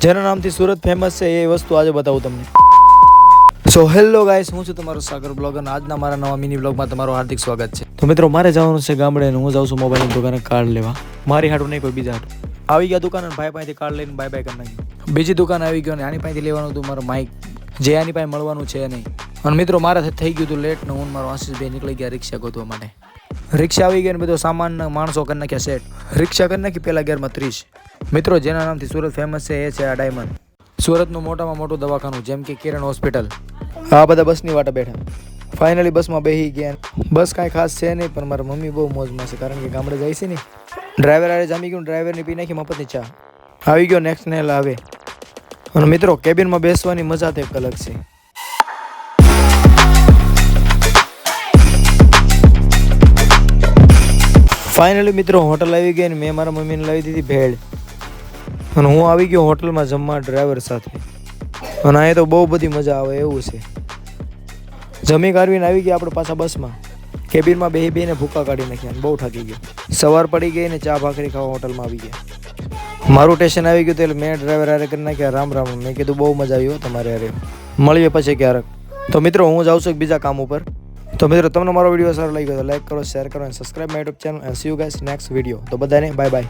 જેના નામથી સુરત ફેમસ છે એ વસ્તુ આજે બતાવું તમને. સો હેલો ગાઈસ, હું છું તમારો સાગર બ્લોગર અને આજના મારા નવા મિની બ્લોગમાં તમારું હાર્દિક સ્વાગત છે. તો મિત્રો, મારે જવાનું છે ગામડે અને હું જાઉં છું મોબાઈલની દુકાને કાર્ડ લેવા. મારી હાટું નહીં, કોઈ બીજા હાટું. આવી ગયા દુકાન અને ભાઈ પાસેથી કાર્ડ લઈને બાય બાય કરી નાખ્યું. બીજી દુકાન આવી ગયો અને આની પાસેથી લેવાનું હતું મારું માઇક, જે આની પાસે મળવાનું છે નહીં. અને મિત્રો, મારા થઈ ગયું હતું લેટ ને હું મારો આશીષભાઈ નીકળી ગયા રિક્ષા ગોતવા માટે. રિક્ષા આવી ગઈ ને બધો સામાન માણસો કરી નાખ્યા સેટ. રિક્ષા કરી નાખી પહેલા ગેરમાં 30. મિત્રો, જેના નામથી સુરત ફેમસ છે એ છે આ ડાયમંડ. સુરતનું મોટામાં મોટું દવાખાનું, જેમ કે કિરણ હોસ્પિટલ. આ બધા બસની વાટે બેઠા. ફાઇનલી બસમાં બેસી ગયા. બસ કાંઈ ખાસ છે નહીં, પણ મારા મમ્મી બહુ મોજમાં છે, કારણ કે ગામડે જાય છે ને. ડ્રાઈવર આરે જામી ગયું, ડ્રાઈવરની પી નાખી મફતની ચા. આવી ગયો નેક્સ્ટ નેલ આવે. અને મિત્રો, કેબિનમાં બેસવાની મજા તો એક અલગ છે. ફાઇનલી મિત્રો, હોટલ આવી ગઈ અને મેં મારા મમ્મીને લાવી દીધી ભેળ. અને હું આવી ગયો હોટલમાં જમવા ડ્રાઈવર સાથે. અને અહીંયા તો બહુ બધી મજા આવે એવું છે. જમી કાઢવીને આવી ગયા આપણે પાછા બસમાં. કેબિનમાં બેને ભૂકા કાઢી નાખ્યા, બહુ થાકી ગયો. સવાર પડી ગઈ ને ચા ભાખરી ખાવા હોટલમાં આવી ગયા. મારું સ્ટેશન આવી ગયું એટલે મેં ડ્રાઈવર હારે કરી નાખ્યા રામ રામ. મેં કીધું બહુ મજા આવી તમારે હારે, મળીએ પછી ક્યારેક. તો મિત્રો, હું જાઉં છું એક બીજા કામ ઉપર. તો મિત્રો, તમને મારો વિડીયો સારો લાગ્યો તો લાઈક કરો, શેર કરો અને subscribe my YouTube channel. And C you guys next video. તો બધાને બાય બાય.